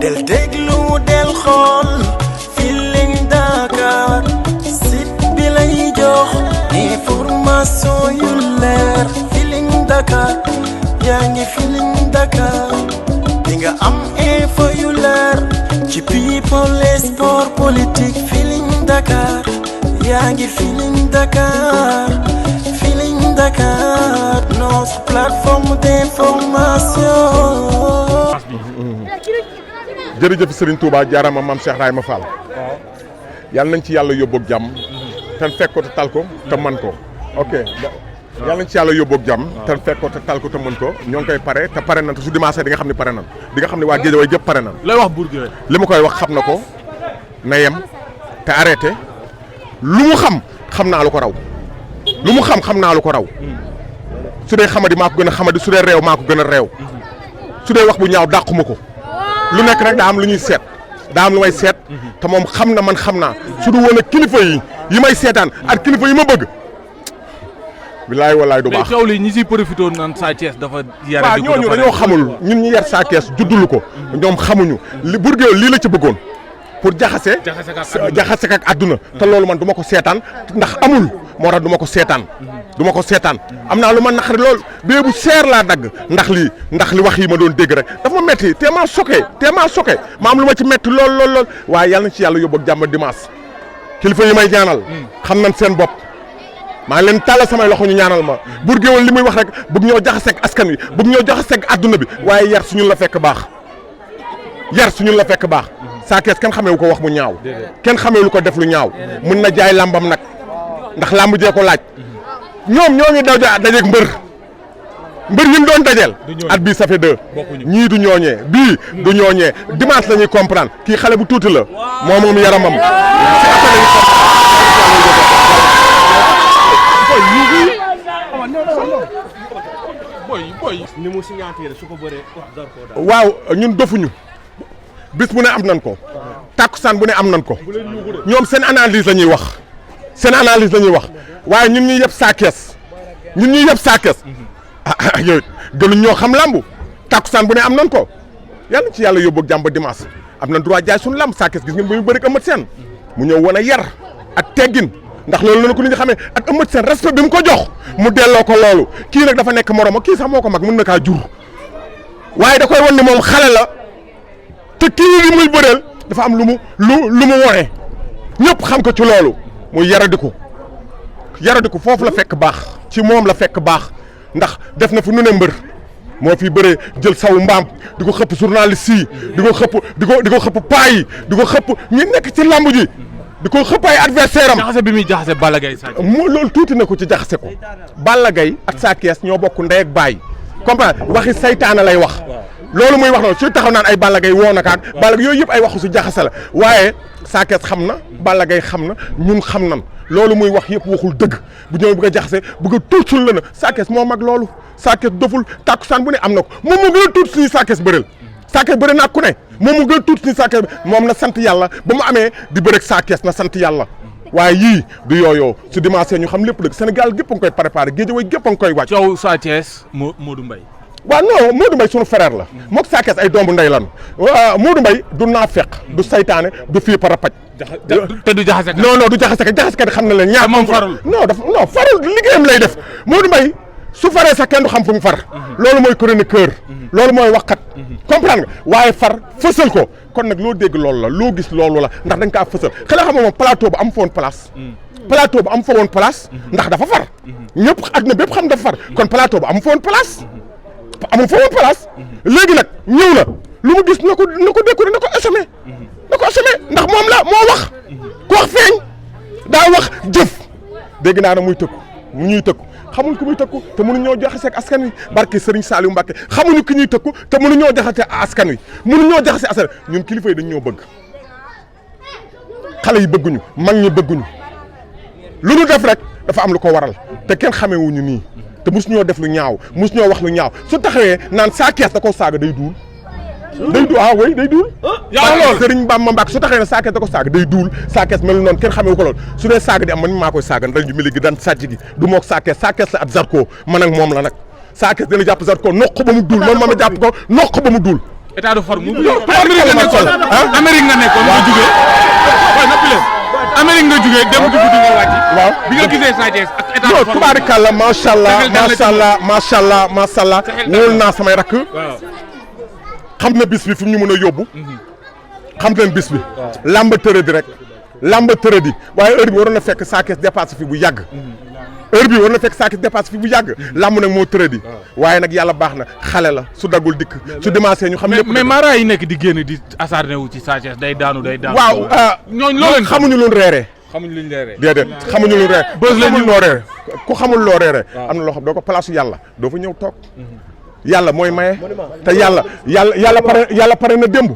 del déglu del xool Feeling Dakar site bi lay jox information yu leer Feeling Dakar yaa ngi Feeling Dakar di nga am info yu leer ci people et sport politique Feeling Dakar yaa ngi Feeling Dakar Feeling Dakar notre plateforme d'information. jërëjëf Serigne Touba jaarama maam Cheikh Rahima Fall yàlla nañ ci yàlla yóbbu ak jàmm te fekk ko te tal ko te mën ko ok yàlla nañ ci yàlla yóbbu ak jàmm te fekk ko te tal ko te mën ko ñoo ngi koy pare te pare nan te su dimanche di nga xam ne pare nan di nga xam ne waa Guédiawaye gépp pare nan lay wax Bourguiwel li ma koy wax xam na ko na yem te arrêté lu mu xam naa lu ko raw lu mu xam naa lu ko raw su dee xamadi maa ko gën a xamadi su dee réew maa ko gën a réew su dee wax bu ñaaw dàquma ko lu nekk rek daa am lu ñuy seet daa am lu may seet te moom xam na man xam naa su du woon ak kilifa yi may seetaan ak kilifa yi ma bëgg bilaay walaay du baax. mais coow li ñi siy profité naan Sa Thiès dafa yare waaw ñooñu dañoo xamul ñun ñi yar Sa Thiès juddulu ko ñoom xamuñu li Bourguiwel lii la ci bëggoon pour jaxase ak àdduna te loolu man du ma ko seetaan ndax amul moo tax du ma ko seetaan am naa lu ma naqari lool bee bu seer laa dagg ndax li wax yi ma doon dégg rek dafa ma metti te maa soke ma am lu ma ci metti lool waaye yàlla na ci yàlla yóbbu ak jàmm dimanche kilifa yi may ñaanal xam nañ seen bopp maa ngi leen tàllal samay loxo ñu ñaanal ma Bourguiwel li muy wax rek bëgg ñoo jaxaseeg askan wi bëgg ñoo jaxaseeg àdduna bi waaye yar suñu la fekk baax Sa Thiès kenn xamee wu ko wax mu ñaaw kenn xamee lu ko def lu ñaaw mun na jaay lambam nag ndax lamb jee ko laaj ñoom ñoo ngi dajeeg mbër yi mu doon dajeel at bii ça fait deux ñii du ñooñee bii du ñooñee dimanche la ñuy comprendre kii xale bu tuuti la moom yaramam waaw ñun dofuñu bis bu ne am nan ko tàkkusaan bu ne am nan ko ñoom seen analyse la ñuy wax waaye ñun ñuy yëpp Sa Thiès yow gënuñ ñoo xam lambu tàkkusaan bu ne am nan ko yàlla ci yàlla yóbbu ak jàmm ba dimanche am nañ droit jaay suñu lamb Sa Thiès gis ngeen ba mu bëri ak Eumeu Sène mu ñëw wan a yar ak teggin ndax loolu la ko nit ñi xamee ak Eumeu Sène respect bi mu ko jox mu delloo ko loolu kii nag dafa nekk morom kii sax moo ko mag mën na kaa jur waaye da koy wan ni moom xale la te kii li muy bëreel dafa am lu mu wone ñëpp xam ko ci loolu muy yaradiku foofu la fekk baax ci moom la fekk baax ndax def na fu nu ne mbër moo fi bëree jël sawu mbaam di ko xëpp journaliste yi di ko xëpp paa yi di ko xëpp ñi nekk ci lamb ji di ko xëpp ay adversaire am jaxase bi muy jaxase Balla Gaye loolu tuuti na ko ci jaxase ko Balla Gaye ak Sa Thiès ñoo bokk ndey ak baay comprendre waxi saytaana lay wax loolu muy wax noonu su taxaw naan ay Balla Gaye woo na kaak Balla Gaye yooyu yëpp ay waxu su jaxase la waaye Sa Thiès xam na Balla Gaye xam na ñun xam nan loolu muy wax yëpp waxul dëgg bu ñëw bëgg a jaxase bëgg a tuutul la na Sa Thiès moo mag loolu Sa Thiès doful tàkkusaan bu ne am na ko moom moo gën a tuut suñu Sa Thiès bëreel Sa Thiès bëri naa ku ne moom mu gën a tuut suñu Sa Thiès moom na sant yàlla ba mu amee di bëreeg Sa Thiès na sant yàlla waaye yii du yooyoo su dimanche ñu xam lépp dëgg Sénégal gépp a ngi koy préparé Guédiawaye gépp a ngi koy wàcc coow Sa Thiès Modou Mbaye waaw non Modou Mbaye sunu frère la mook Sa Thiès ay doomu ndey lan Modou Mbaye du naafeq du saytaane du fii para paj te du jaxase non du jaxase kat xam na leen ñaar moom farul farul liggéeyam lay def Modou Mbaye su faree sax kenn du xam fu mu far loolu mooy chroniqueur loolu mooy waxkat comprendre nga waaye far fësal ko kon nag loo dégg loolu la loo gis loolu la ndax da nga kaa fësal xanaa xam nga moom plateau ba am fa woon place ndax dafa far ñëpp àdduna bépp xam dafa far kon plateau ba am fa woon place léegi nag ñëw na lu mu gis na ko décorer na ko assumer ndax moom la moo wax ku wax feeñ daa wax jëf dégg naa na muy ñuy tëkku xamuñ ku muy tëkku te mënuñoo jaxase ak askan wi barke Serigne Saliou Mbacké xamuñu ki ñuy tëkku te mënuñoo jaxase askan wi mënuñoo jaxase askan ñun kilifa yi dañ ñoo bëgg xale yi bëgguñu mag ñi bëgguñu lu ñu def rek dafa am lu ko waral te kenn xamewuñu nii te mosu ñoo def lu ñaaw mosu ñoo wax lu ñaaw su taxawee naan Sa Thiès da koo saaga day duul day duul yaa lool Serigne Bamba Mbacké su taxawee ne Sa Thiès da ko saaga day duul Sa Thiès melu noonu kenn xamewu ko lool su dee saaga di am man maa koy saaga ndax ju mili gi daan sàcc gi du mook Sa Thiès la at Zarko man ak moom la nag Sa Thiès dina jàpp Zarko noq ba mu duul man ma jàpp ko noq ba mu duul état de forme. Amérique nga nekkoon nga jugee. waaw noppi leen. Amérique nga jugee dem dugg di nga wàcc. waaw bi nga gisee Sa Thiès ak état de forme. tubaarikàlla macha allah wóol naa samay rakk. waaw. xam na bis bi fi ñu mën a yóbbu. xam leen bis bi. lamba tërëdi rek. lamba tërëdi waaye heure bi waroon na fekk Sa Thiès dépassé fi bu yàgg. heure bi war na fekk Sa Thiès dépassé fi bu yàgg. lamb nag moo tërëdi. waaye nag yàlla baax na xale la su daggul dikk su demancé ñu xam lépp. mais mara yi nekk di génn di asarne wu ci Sa Thiès day daanu. waaw ñooñu loo leen xamuñu lu reeree. xamuñu luñ reeree. déedéet xamuñu lu reeree. bës la ñu noo reeree ku xamul loo reeree. am na loo xam doo ko place yàlla doo fa ñëw toog. yàlla mooy maye te yàlla pare na démb.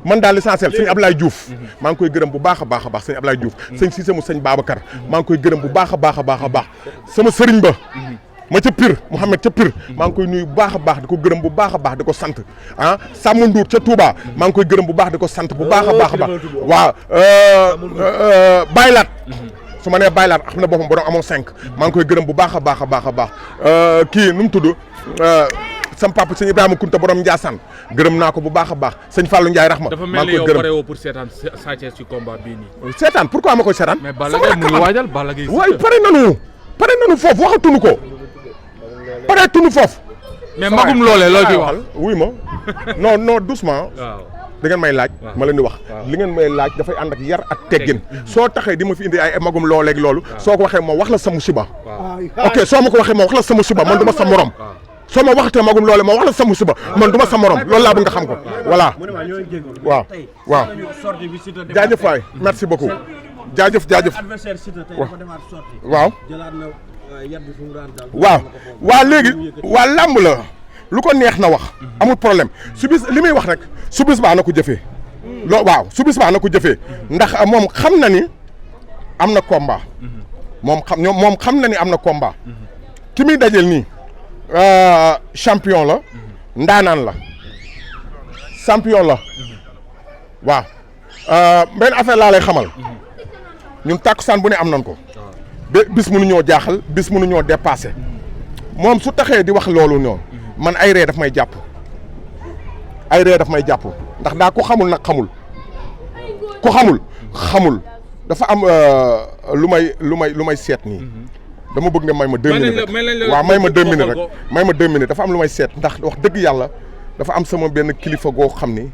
man daal l'essentiel sëñ Ablaye Diouf. maa ngi koy gërëm bu baax a baax sëñ Ablaye Diouf. sëñ Cissé mu sëñ Babacar. maa ngi koy gërëm bu baax a baax sama sëriñ ba. ma ca Pire Mouhamed ca Pire. maa ngi koy nuyu bu baax a baax di ko gërëm bu baax a baax di ko sant ah Sàmm Ndour ca Touba maa ngi koy gërëm bu baax di ko sant bu baax a baax waaw Baylaat. su ma nee Baylaat xam na boppam borom amoon 5 maa ngi koy gërëm bu baax a baax kii nu mu tudd. sam papa sëñ Ibrahima Kunta borom Ndiassane gërëm naa ko bu baax a baax sëñ Fallou Ndiaye Rahma maa ngi koy gërëm dafa mel ni yow pare woo pour seetaan Sa Thiès ci combat bii nii. seetaan pourquoi ma koy seetaan. mais Balla Gaye mu ngi waajal Balla Gaye. waaye pare nanu foofu waxatuñu ko pare tunu foofu. mais magum loolee loo ciy wax. wuy ma non doucement. waaw da ngeen may laaj. ma leen di wax li ngeen may laaj dafay ànd ak yar ak teggin soo taxee di ma fi indi ay magum looleeg loolu. soo ko waxee ma wax la sa musiba. ok soo ma ko waxee ma wax la sa musiba man du ma sa morom. soo ma waxatee magum loole ma wax la sa musiba man du ma sa morom loolu laa bëgg nga xam ko voilà. waaw jaajëf waay merci beaucoup jaajëf waaw léegi waa làmb la lu ko neex na wax amul problème su bis li muy wax rek su bis baa na ko jëfee waaw su bis baa na ko jëfee ndax moom xam na ni am na combat moom xam na ni am na combat ki muy dajel nii champion la ndaanaan la champion la waaw benn affaire laa lay xamal ñun tàkkusaan bu ne am nañ ko bis mënuñoo jaaxal bis mënuñoo dépassé moom su taxee di wax loolu noonu man ay ree daf may jàpp ndax daa ko xamul nag xamul ku xamul dafa am lu may seet nii dama bëgg nga may ma 2 minutes rek waaw may ma 2 minutes rek may ma 2 minutes dafa am lu may seet ndax wax dëgg yàlla dafa am sama benn kilifa goo xam ni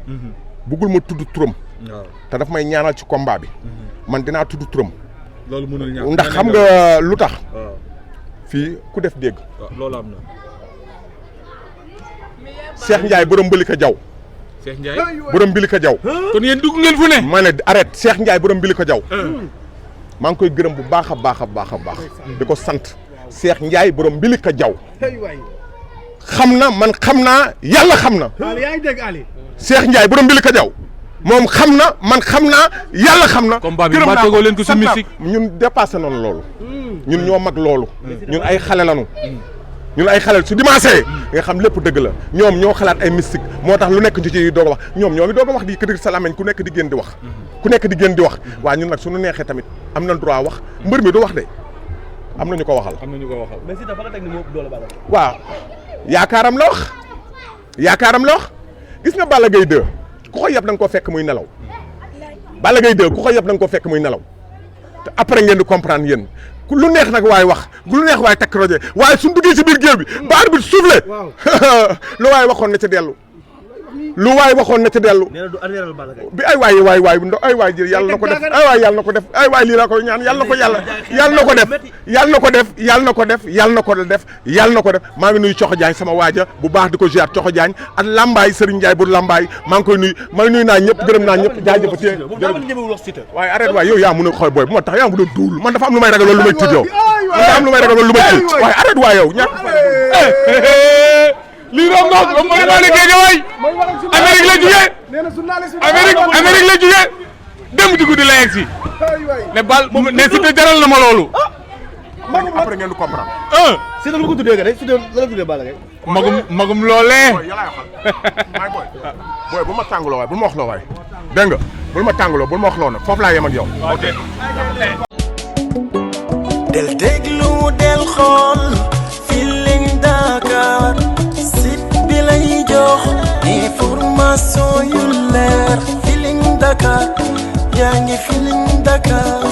bëggul ma tudd turam te daf may ñaanal ci combat bi man dinaa tudd turam loolu mënul ñàkk ndax xam nga lu tax fii ku def dégg loolu am na Cheikh Ndiaye borom Mbalika Jaw Cheikh Ndiaye borom Mbalika Jaw kon yéen dugg ngeen fu ne ma ne arrête Cheikh Ndiaye borom Mbalika Jaw maa ngi koy gërëm bu baax a baax di ko sant Cheikh Ndiaye borom Mbalika Jaw xam na man xam naa yàlla xam na Cheikh Ndiaye borom Mbalika Jaw moom xam na man xam naa yàlla xam na. combat bi ma tegoo leen ko si mystique ñun dépassé noonu loolu. ñun ñoo mag loolu. ñun ay xale lañu. ñun ay xale su dimanche nga xam lépp dëgg la ñoom ñoo xalaat ay mystique moo tax lu nekk ñu ci doog a wax ñoom ñoo ngi doog a wax di kër salameñ ku nekk di génn di wax. ku nekk di génn di wax waaye ñun nag suñu neexee tamit am na droit wax mbër mi du wax de am na ñu ko waxal. am na ñu ko waxal. mais si dafa la teg ni moo ëpp doole Balla. waaw yaakaaram la wax gis nga Balla Gaye 2 ku ko yeb da nga koo fekk muy nelaw Balla Gaye 2 ku ko yeb da nga koo fekk muy nelaw te après ngeen di comprendre yéen lu neex nag waaye wax lu neex waaye takk rajo waaye suñ duggee ci biir géew bi ba arbitre soufflé lu waaye waxoon na ca dellu lu waay waxoon na ca dellu bi ay waay ndo ay waay ji yàlla na ko def ay waay yàlla na ko def ay waay lii laa koy ñaan yàlla na ko yàlla na ko def yàlla na ko def yàlla na ko def yàlla na ko def yàlla na ko def maa ngi nuyu Coxo Jaañ sama waaja bu baax di ko ziar Coxo Jaañ ak Lambaay Serigne Ndiaye bu Lambaay maa ngi koy nuyu maa ngi nuyu naa ñëpp gërëm naa ñëpp jaajëfatee waaye arrête waay yow yaa mun a xool booy bu ma tax yaa mun a duul man dafa am lu may ragal loolu lu may tëj yow dafa am lu may ragal loolu lu may tëj waaye arrête waay yow ñàkk lii doon ngoog ba mooy maa ne Géejawaay Amérique la jugee Amérique la jugee dem ci guddi la yegg si ne bal ne Siteu jaral na ma loolu. après ngeen di comprendre. Siteu lu ko tuddee nga de Siteu la tuddee Balla Gaye. magum loolee. booy bu ma tàngaloo waay bu ma wax loo waay dégg nga bul ma tàngaloo bul ma wax loo nag foofu laa yem ak yow. ok. del déglu del xool Feeling Dakar site bi lay jox information information yu leer Feeling Dakar yaa ngi Feeling Dakar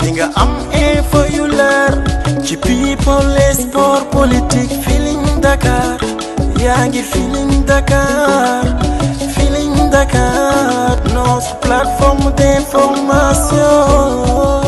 di nga am info yu leer ci people et sport politique Feeling Dakar yaa ngi Feeling Dakar Feeling Dakar notre plateforme d'information